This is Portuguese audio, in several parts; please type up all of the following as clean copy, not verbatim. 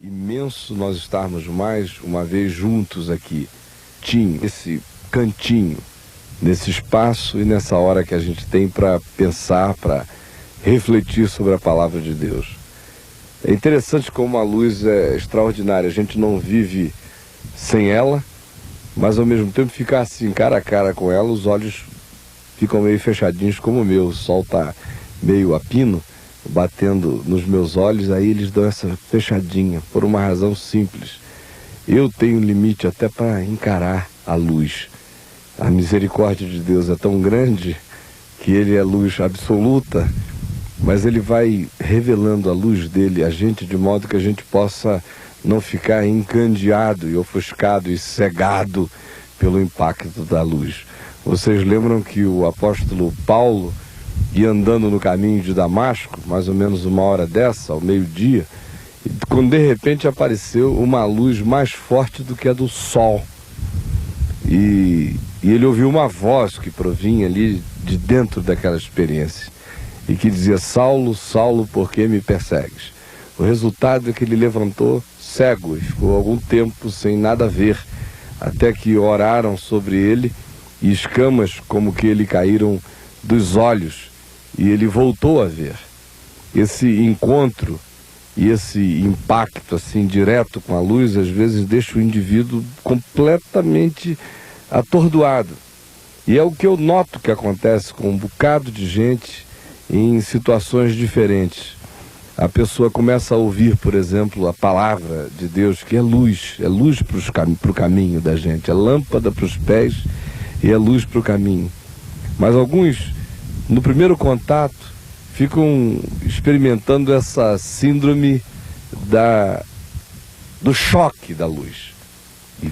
Imenso nós estarmos mais uma vez juntos aqui, esse cantinho, nesse espaço e nessa hora que a gente tem para pensar, para refletir sobre a palavra de Deus. É interessante como a luz é extraordinária, a gente não vive sem ela, mas ao mesmo tempo ficar assim, cara a cara com ela, os olhos ficam meio fechadinhos como o meu, o sol está meio a pino, batendo nos meus olhos, aí eles dão essa fechadinha, por uma razão simples. Eu tenho limite até para encarar a luz. A misericórdia de Deus é tão grande que Ele é luz absoluta, mas Ele vai revelando a luz dele a gente de modo que a gente possa não ficar encandeado e ofuscado e cegado pelo impacto da luz. Vocês lembram que o apóstolo Paulo ia andando no caminho de Damasco, mais ou menos uma hora dessa, ao meio-dia, quando de repente apareceu uma luz mais forte do que a do sol. E ele ouviu uma voz que provinha ali de dentro daquela experiência e que dizia: Saulo, Saulo, por que me persegues? O resultado é que ele levantou cego e ficou algum tempo sem nada ver, até que oraram sobre ele e escamas como que ele caíram dos olhos e ele voltou a ver. Esse encontro e esse impacto assim direto com a luz às vezes deixa o indivíduo completamente atordoado. E é o que eu noto que acontece com um bocado de gente em situações diferentes. A pessoa começa a ouvir, por exemplo, a palavra de Deus, que é luz para o caminho da gente, é lâmpada para os pés e é luz para o caminho. Mas alguns, no primeiro contato, ficam experimentando essa síndrome do choque da luz. E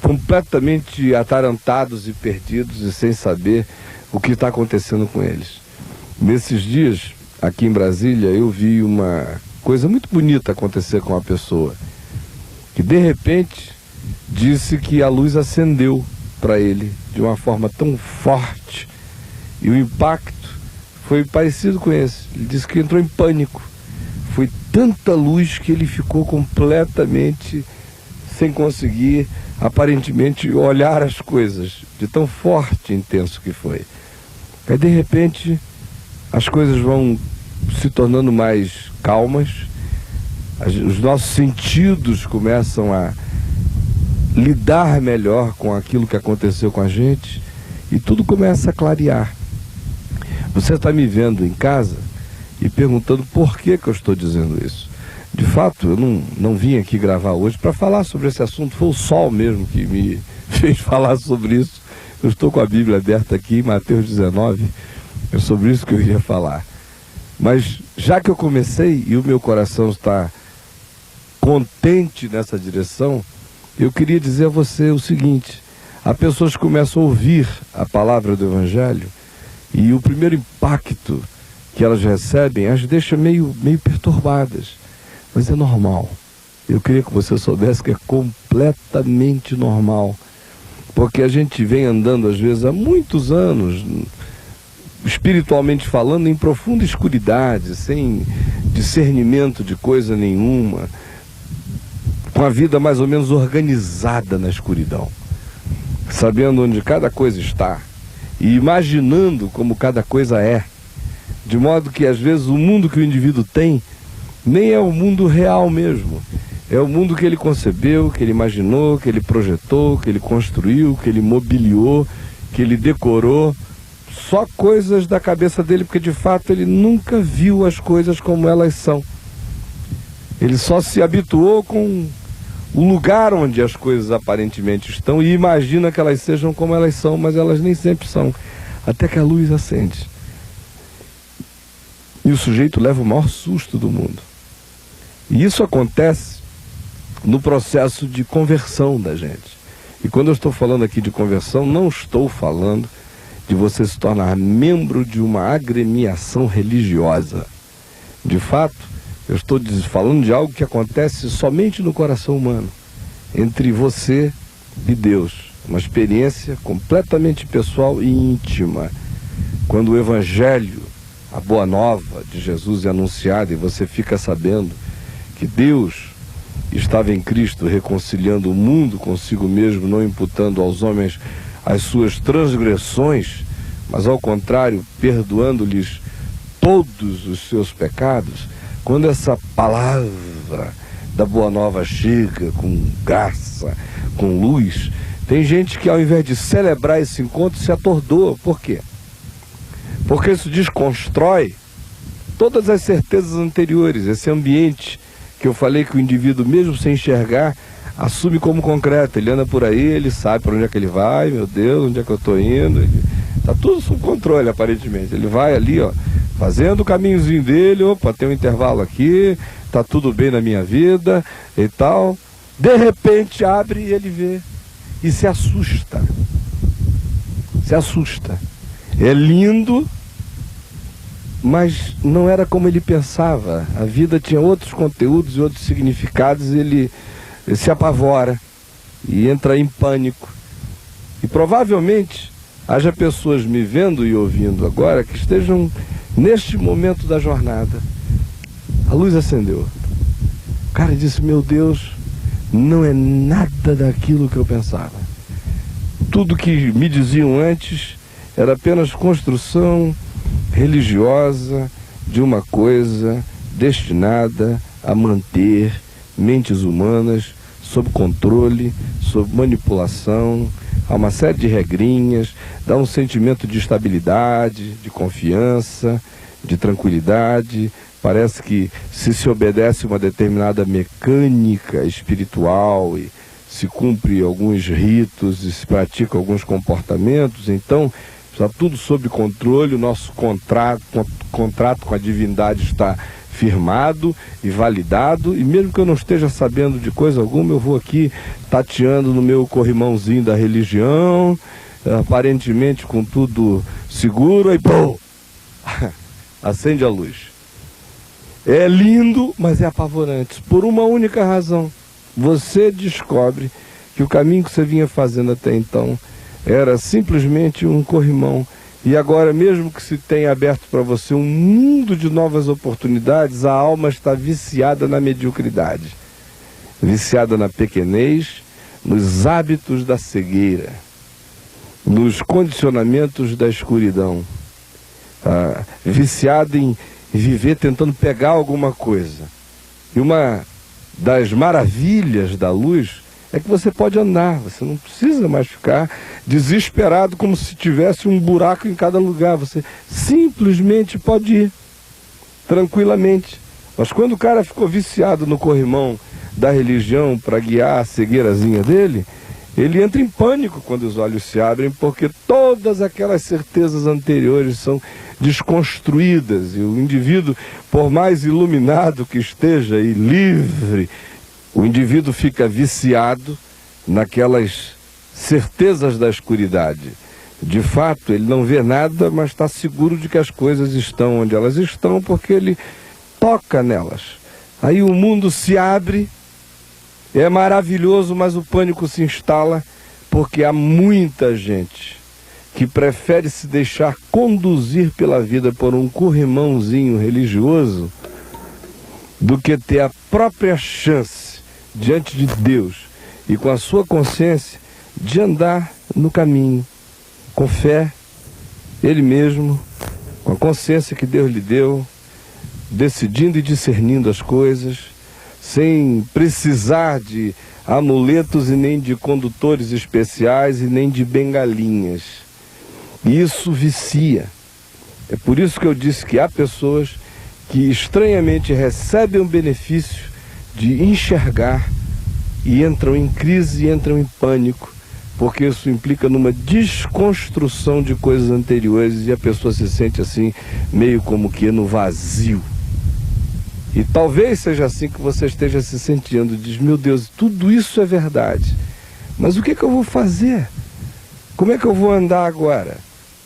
completamente atarantados e perdidos e sem saber o que está acontecendo com eles. Nesses dias, aqui em Brasília, eu vi uma coisa muito bonita acontecer com uma pessoa que de repente disse que a luz acendeu para ele de uma forma tão forte e o impacto foi parecido com esse. Ele disse que entrou em pânico. Foi tanta luz que ele ficou completamente sem conseguir, aparentemente, olhar as coisas, de tão forte e intenso que foi. Aí, de repente, as coisas vão se tornando mais calmas, os nossos sentidos começam a lidar melhor com aquilo que aconteceu com a gente e tudo começa a clarear. Você está me vendo em casa e perguntando por que eu estou dizendo isso. De fato, eu não vim aqui gravar hoje para falar sobre esse assunto, foi o sol mesmo que me fez falar sobre isso. Eu estou com a Bíblia aberta aqui, em Mateus 19, é sobre isso que eu iria falar. Mas já que eu comecei e o meu coração está contente nessa direção, eu queria dizer a você o seguinte: há pessoas que começam a ouvir a palavra do Evangelho e o primeiro impacto que elas recebem as deixa meio perturbadas. Mas é normal. Eu queria que você soubesse que é completamente normal. Porque a gente vem andando, às vezes, há muitos anos, espiritualmente falando, em profunda escuridade, sem discernimento de coisa nenhuma, com a vida mais ou menos organizada na escuridão, sabendo onde cada coisa está e imaginando como cada coisa é, de modo que, às vezes, o mundo que o indivíduo tem nem é o mundo real mesmo. É o mundo que ele concebeu, que ele imaginou, que ele projetou, que ele construiu, que ele mobiliou, que ele decorou. Só coisas da cabeça dele, porque de fato ele nunca viu as coisas como elas são. Ele só se habituou com o lugar onde as coisas aparentemente estão e imagina que elas sejam como elas são, mas elas nem sempre são. Até que a luz acende. E o sujeito leva o maior susto do mundo. E isso acontece no processo de conversão da gente. E quando eu estou falando aqui de conversão, não estou falando de você se tornar membro de uma agremiação religiosa. De fato, eu estou falando de algo que acontece somente no coração humano, entre você e Deus. Uma experiência completamente pessoal e íntima. Quando o Evangelho, a boa nova de Jesus é anunciada e você fica sabendo que Deus estava em Cristo reconciliando o mundo consigo mesmo, não imputando aos homens as suas transgressões, mas ao contrário, perdoando-lhes todos os seus pecados. Quando essa palavra da boa nova chega com graça, com luz, tem gente que ao invés de celebrar esse encontro se atordoa. Por quê? Porque isso desconstrói todas as certezas anteriores, esse ambiente que eu falei que o indivíduo, mesmo sem enxergar, assume como concreto. Ele anda por aí, ele sabe para onde é que ele vai, meu Deus, onde é que eu estou indo. Está tudo sob controle, aparentemente. Ele vai ali, ó, fazendo o caminhozinho dele, opa, tem um intervalo aqui, está tudo bem na minha vida e tal. De repente abre e ele vê e se assusta. Se assusta. É lindo, mas não era como ele pensava. A vida tinha outros conteúdos e outros significados e ele se apavora e entra em pânico. E provavelmente haja pessoas me vendo e ouvindo agora que estejam neste momento da jornada. A luz acendeu. O cara disse, meu Deus, não é nada daquilo que eu pensava. Tudo que me diziam antes era apenas construção religiosa de uma coisa destinada a manter mentes humanas sob controle, sob manipulação, a uma série de regrinhas, dá um sentimento de estabilidade, de confiança, de tranquilidade. Parece que se obedece uma determinada mecânica espiritual e se cumpre alguns ritos e se pratica alguns comportamentos, então está tudo sob controle, o nosso contrato com a divindade está firmado e validado, e mesmo que eu não esteja sabendo de coisa alguma, eu vou aqui tateando no meu corrimãozinho da religião, aparentemente com tudo seguro, aí pô, acende a luz. É lindo, mas é apavorante, por uma única razão. Você descobre que o caminho que você vinha fazendo até então era simplesmente um corrimão. E agora, mesmo que se tenha aberto para você um mundo de novas oportunidades, a alma está viciada na mediocridade, viciada na pequenez, nos hábitos da cegueira, nos condicionamentos da escuridão, viciada em viver tentando pegar alguma coisa. E uma das maravilhas da luz é que você pode andar, você não precisa mais ficar desesperado como se tivesse um buraco em cada lugar. Você simplesmente pode ir tranquilamente. Mas quando o cara ficou viciado no corrimão da religião para guiar a cegueirazinha dele, ele entra em pânico quando os olhos se abrem, porque todas aquelas certezas anteriores são desconstruídas, e o indivíduo, por mais iluminado que esteja e livre, o indivíduo fica viciado naquelas certezas da escuridade. De fato, ele não vê nada, mas está seguro de que as coisas estão onde elas estão, porque ele toca nelas. Aí o mundo se abre, é maravilhoso, mas o pânico se instala, porque há muita gente que prefere se deixar conduzir pela vida por um corrimãozinho religioso do que ter a própria chance diante de Deus e com a sua consciência de andar no caminho, com fé, ele mesmo, com a consciência que Deus lhe deu, decidindo e discernindo as coisas, sem precisar de amuletos e nem de condutores especiais e nem de bengalinhas. E isso vicia. É por isso que eu disse que há pessoas que estranhamente recebem o benefício de enxergar e entram em crise e entram em pânico, porque isso implica numa desconstrução de coisas anteriores e a pessoa se sente assim, meio como que no vazio. E talvez seja assim que você esteja se sentindo, diz, meu Deus, tudo isso é verdade, mas o que eu vou fazer? Como é que eu vou andar agora?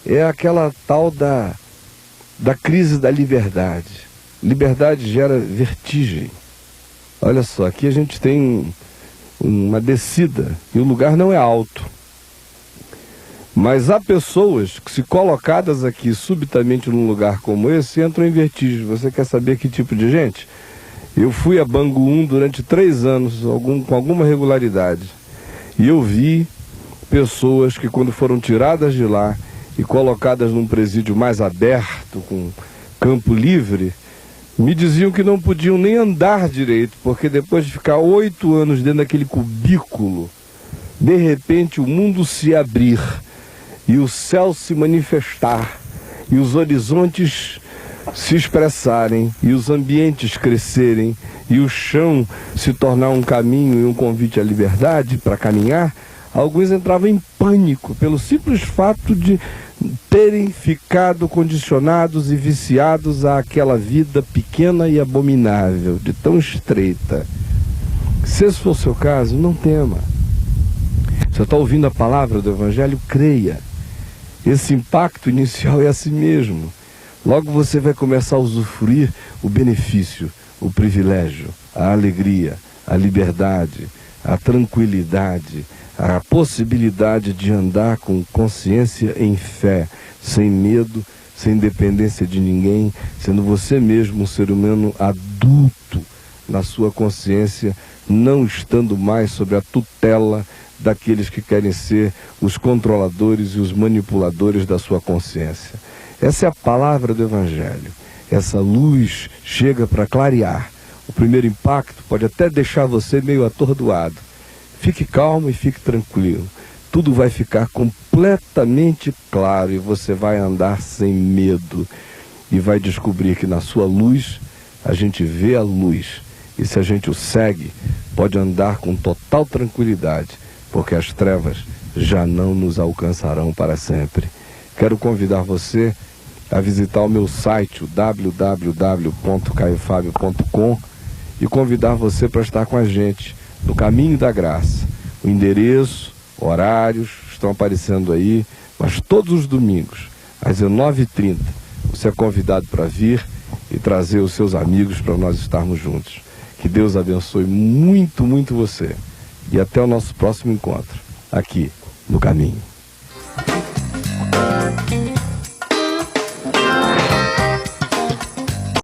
É aquela tal da crise da liberdade. Liberdade gera vertigem. Olha só, aqui a gente tem uma descida e o lugar não é alto. Mas há pessoas que, se colocadas aqui subitamente num lugar como esse, entram em vertigem. Você quer saber que tipo de gente? Eu fui a Bangu durante 3 anos, com alguma regularidade. E eu vi pessoas que, quando foram tiradas de lá e colocadas num presídio mais aberto, com campo livre, me diziam que não podiam nem andar direito, porque depois de ficar 8 anos dentro daquele cubículo, de repente o mundo se abrir, e o céu se manifestar, e os horizontes se expressarem, e os ambientes crescerem, e o chão se tornar um caminho e um convite à liberdade para caminhar, alguns entravam em pânico pelo simples fato de terem ficado condicionados e viciados àquela vida pequena e abominável, de tão estreita. Se esse for o seu caso, não tema. Você está ouvindo a palavra do Evangelho? Creia. Esse impacto inicial é assim mesmo. Logo você vai começar a usufruir o benefício, o privilégio, a alegria, a liberdade, a tranquilidade, a possibilidade de andar com consciência em fé, sem medo, sem dependência de ninguém, sendo você mesmo um ser humano adulto na sua consciência, não estando mais sob a tutela daqueles que querem ser os controladores e os manipuladores da sua consciência. Essa é a palavra do Evangelho. Essa luz chega para clarear. O primeiro impacto pode até deixar você meio atordoado. Fique calmo e fique tranquilo. Tudo vai ficar completamente claro e você vai andar sem medo. E vai descobrir que na sua luz, a gente vê a luz. E se a gente o segue, pode andar com total tranquilidade, porque as trevas já não nos alcançarão para sempre. Quero convidar você a visitar o meu site, o www.caiofabio.com, e convidar você para estar com a gente no Caminho da Graça. O endereço, horários estão aparecendo aí, mas todos os domingos, às 19h30, você é convidado para vir e trazer os seus amigos para nós estarmos juntos. Que Deus abençoe muito, muito você. E até o nosso próximo encontro, aqui no Caminho.